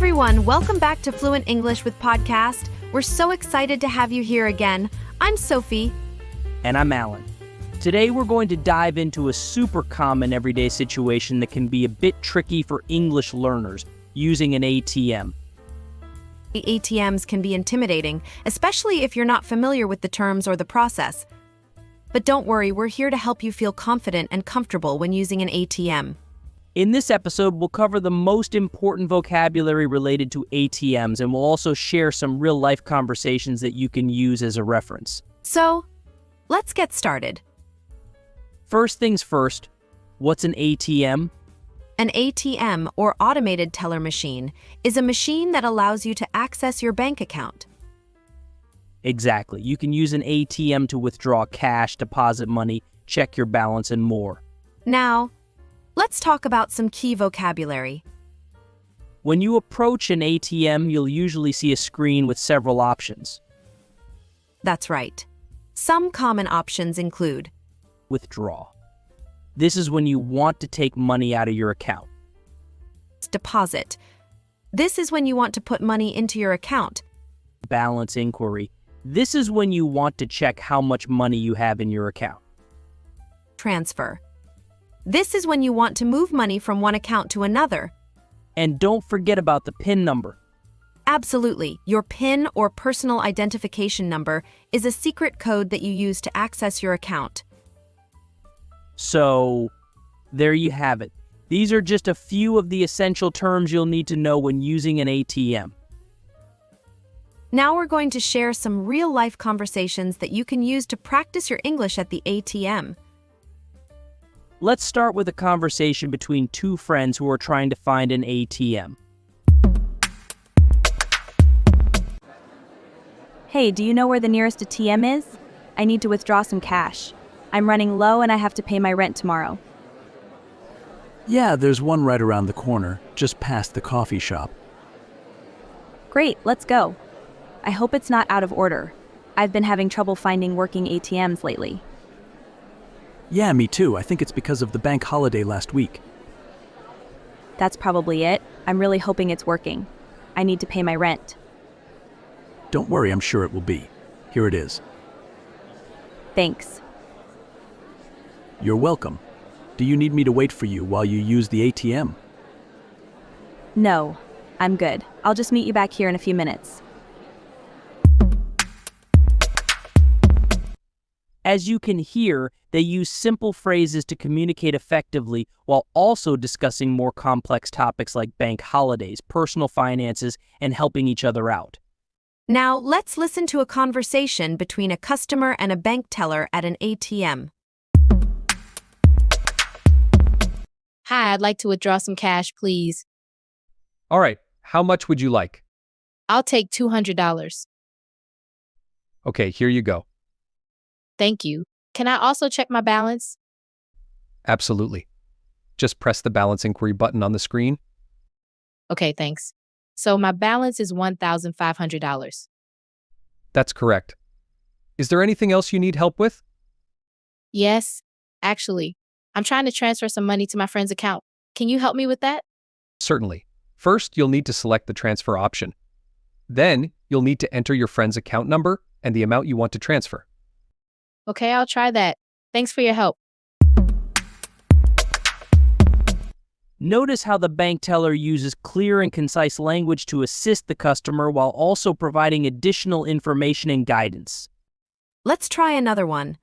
everyone, welcome back to Fluent English with Podcast. We're so excited to have you here again. I'm Sophie. And I'm Alan. Today we're going to dive into a super common everyday situation that can be a bit tricky for English learners, using an ATM. The ATMs can be intimidating, especially if you're not familiar with the terms or the process. But don't worry, we're here to help you feel confident and comfortable when using an ATM. In this episode, we'll cover the most important vocabulary related to ATMs, and we'll also share some real-life conversations that you can use as a reference. So, let's get started. First things first, what's an ATM? An ATM, or automated teller machine, is a machine that allows you to access your bank account. Exactly. You can use an ATM to withdraw cash, deposit money, check your balance, and more. Now, let's talk about some key vocabulary. When you approach an ATM, you'll usually see a screen with several options. That's right. Some common options include Withdraw. This is when you want to take money out of your account. deposit. This is when you want to put money into your account. Balance inquiry. This is when you want to check how much money you have in your account. Transfer. This is when you want to move money from one account to another. And don't forget about the PIN number. Absolutely. Your PIN, or personal identification number, is a secret code that you use to access your account. So, there you have it. These are just a few of the essential terms you'll need to know when using an ATM. Now we're going to share some real-life conversations that you can use to practice your English at the ATM. Let's start with a conversation between two friends who are trying to find an ATM. Hey, do you know where the nearest ATM is? I need to withdraw some cash. I'm running low and I have to pay my rent tomorrow. Yeah, there's one right around the corner, just past the coffee shop. Great, let's go. I hope it's not out of order. I've been having trouble finding working ATMs lately. Yeah, me too. I think it's because of the bank holiday last week. That's probably it. I'm really hoping it's working. I need to pay my rent. Don't worry, I'm sure it will be. Here it is. Thanks. You're welcome. Do you need me to wait for you while you use the ATM? No, I'm good. I'll just meet you back here in a few minutes. As you can hear, they use simple phrases to communicate effectively while also discussing more complex topics like bank holidays, personal finances, and helping each other out. Now, let's listen to a conversation between a customer and a bank teller at an ATM. Hi, I'd like to withdraw some cash, please. All right, how much would you like? I'll take $200. Okay, here you go. Thank you. Can I also check my balance? Absolutely. Just press the balance inquiry button on the screen. Okay, thanks. So my balance is $1,500. That's correct. Is there anything else you need help with? Yes, actually, I'm trying to transfer some money to my friend's account. Can you help me with that? Certainly. First, you'll need to select the transfer option. Then, you'll need to enter your friend's account number and the amount you want to transfer. Okay, I'll try that. Thanks for your help. Notice how the bank teller uses clear and concise language to assist the customer while also providing additional information and guidance. Let's try another one.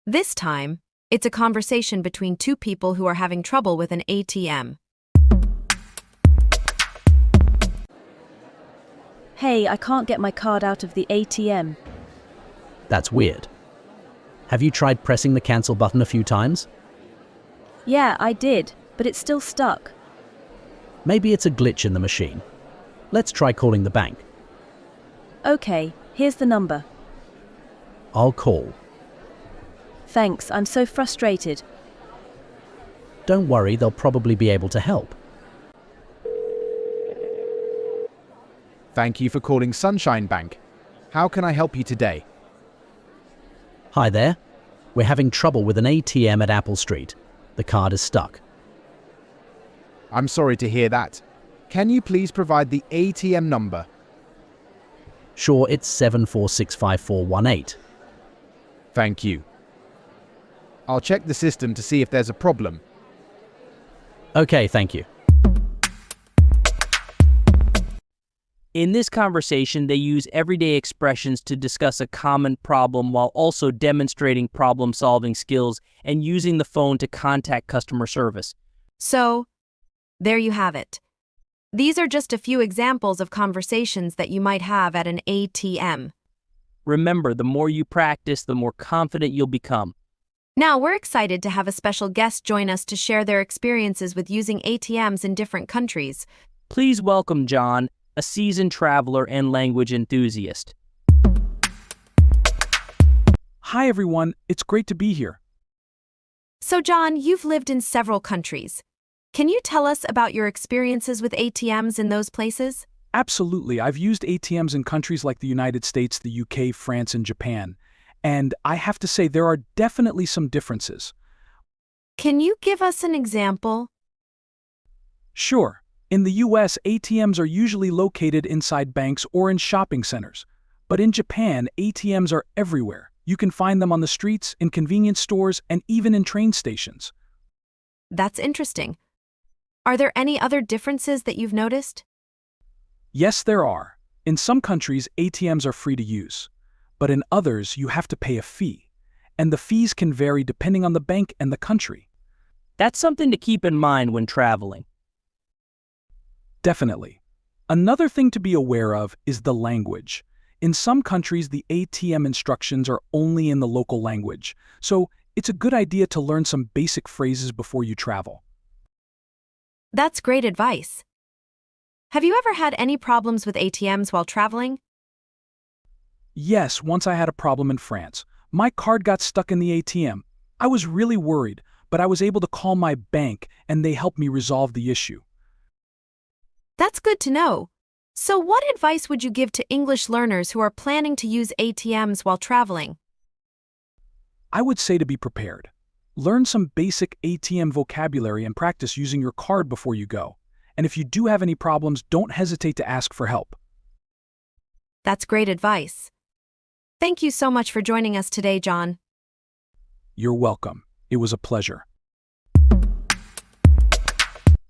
This time, it's a conversation between two people who are having trouble with an ATM. Hey, I can't get my card out of the ATM. That's weird. Have you tried pressing the cancel button a few times? Yeah, I did, but it's still stuck. Maybe it's a glitch in the machine. Let's try calling the bank. Okay, here's the number. I'll call. Thanks, I'm so frustrated. Don't worry, they'll probably be able to help. Thank you for calling Sunshine Bank. How can I help you today? Hi there. We're having trouble with an ATM at Apple Street. The card is stuck. I'm sorry to hear that. Can you please provide the ATM number? Sure, it's 7465418. Thank you. I'll check the system to see if there's a problem. Okay, thank you. In this conversation, they use everyday expressions to discuss a common problem while also demonstrating problem-solving skills and using the phone to contact customer service. So, there you have it. These are just a few examples of conversations that you might have at an ATM. Remember, the more you practice, the more confident you'll become. Now, we're excited to have a special guest join us to share their experiences with using ATMs in different countries. Please welcome John, a seasoned traveler and language enthusiast. Hi everyone, it's great to be here. So, John, you've lived in several countries. Can you tell us about your experiences with ATMs in those places? Absolutely, I've used ATMs in countries like the United States, the UK, France, and Japan. And I have to say there are definitely some differences. Can you give us an example? Sure. In the US, ATMs are usually located inside banks or in shopping centers. But in Japan, ATMs are everywhere. You can find them on the streets, in convenience stores, and even in train stations. That's interesting. Are there any other differences that you've noticed? Yes, there are. In some countries, ATMs are free to use. But in others, you have to pay a fee. And the fees can vary depending on the bank and the country. That's something to keep in mind when traveling. Definitely. Another thing to be aware of is the language. In some countries, the ATM instructions are only in the local language, so it's a good idea to learn some basic phrases before you travel. That's great advice. Have you ever had any problems with ATMs while traveling? Yes, once I had a problem in France. My card got stuck in the ATM. I was really worried, but I was able to call my bank and they helped me resolve the issue. That's good to know. So what advice would you give to English learners who are planning to use ATMs while traveling? I would say to be prepared. Learn some basic ATM vocabulary and practice using your card before you go. And if you do have any problems, don't hesitate to ask for help. That's great advice. Thank you so much for joining us today, John. You're welcome. It was a pleasure.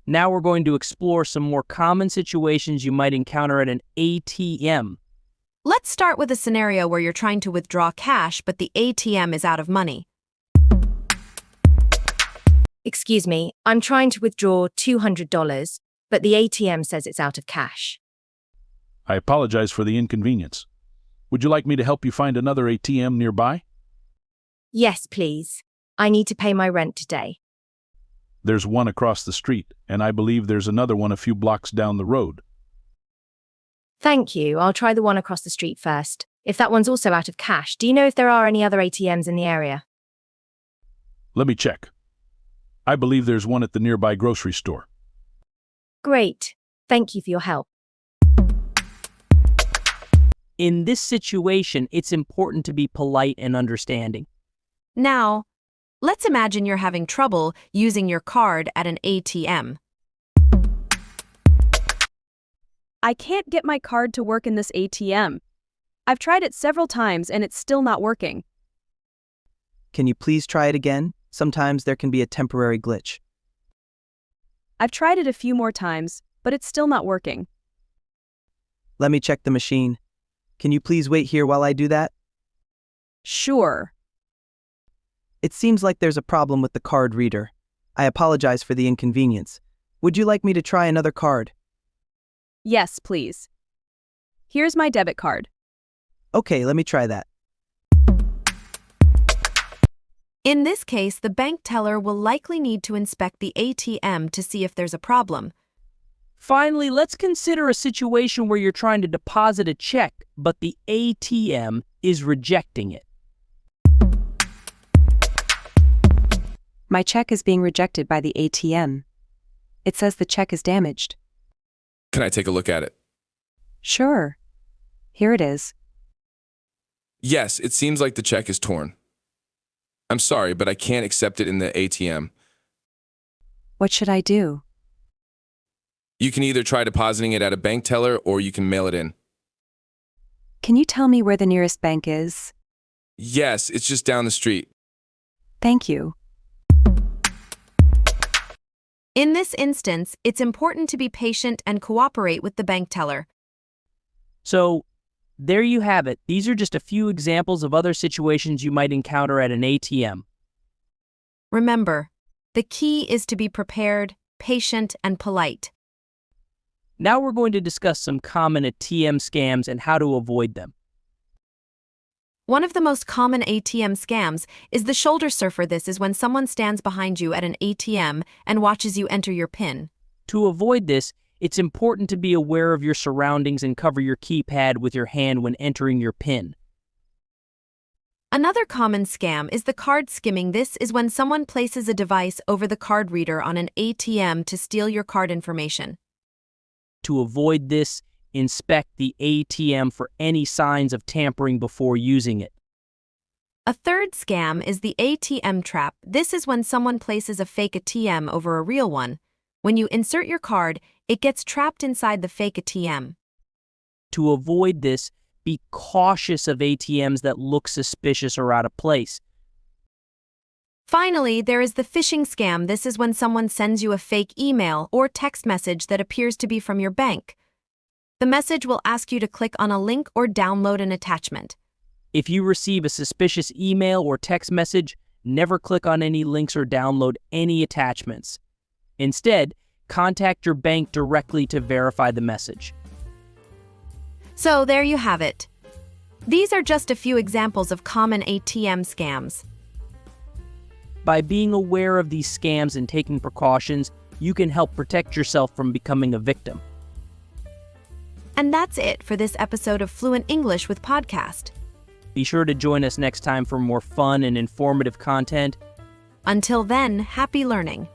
Now we're going to explore some more common situations you might encounter at an ATM. Let's start with a scenario where you're trying to withdraw cash, but the ATM is out of money. Excuse me, I'm trying to withdraw $200, but the ATM says it's out of cash. I apologize for the inconvenience. Would you like me to help you find another ATM nearby? Yes, please. I need to pay my rent today. There's one across the street, and I believe there's another one a few blocks down the road. Thank you. I'll try the one across the street first. If that one's also out of cash, do you know if there are any other ATMs in the area? Let me check. I believe there's one at the nearby grocery store. Great. Thank you for your help. In this situation, it's important to be polite and understanding. Now, let's imagine you're having trouble using your card at an ATM. I can't get my card to work in this ATM. I've tried it several times and it's still not working. Can you please try it again? Sometimes there can be a temporary glitch. I've tried it a few more times, but it's still not working. Let me check the machine. Can you please wait here while I do that? Sure. It seems like there's a problem with the card reader. I apologize for the inconvenience. Would you like me to try another card? Yes, please. Here's my debit card. Okay, let me try that. In this case, the bank teller will likely need to inspect the ATM to see if there's a problem. Finally, let's consider a situation where you're trying to deposit a check, but the ATM is rejecting it. My check is being rejected by the ATM. It says the check is damaged. Can I take a look at it? Sure. Here it is. Yes, it seems like the check is torn. I'm sorry, but I can't accept it in the ATM. What should I do? You can either try depositing it at a bank teller or you can mail it in. Can you tell me where the nearest bank is? Yes, it's just down the street. Thank you. In this instance, it's important to be patient and cooperate with the bank teller. So, there you have it. These are just a few examples of other situations you might encounter at an ATM. Remember, the key is to be prepared, patient, and polite. Now we're going to discuss some common ATM scams and how to avoid them. One of the most common ATM scams is the shoulder surfer. This is when someone stands behind you at an ATM and watches you enter your PIN. To avoid this, it's important to be aware of your surroundings and cover your keypad with your hand when entering your PIN. Another common scam is the card skimming. This is when someone places a device over the card reader on an ATM to steal your card information. To avoid this, inspect the ATM for any signs of tampering before using it. A third scam is the ATM trap. This is when someone places a fake ATM over a real one. When you insert your card, it gets trapped inside the fake ATM. To avoid this, be cautious of ATMs that look suspicious or out of place. Finally, there is the phishing scam. This is when someone sends you a fake email or text message that appears to be from your bank. The message will ask you to click on a link or download an attachment. If you receive a suspicious email or text message, never click on any links or download any attachments. Instead, contact your bank directly to verify the message. So there you have it. These are just a few examples of common ATM scams. By being aware of these scams and taking precautions, you can help protect yourself from becoming a victim. And that's it for this episode of Fluent English with Podcast. Be sure to join us next time for more fun and informative content. Until then, happy learning.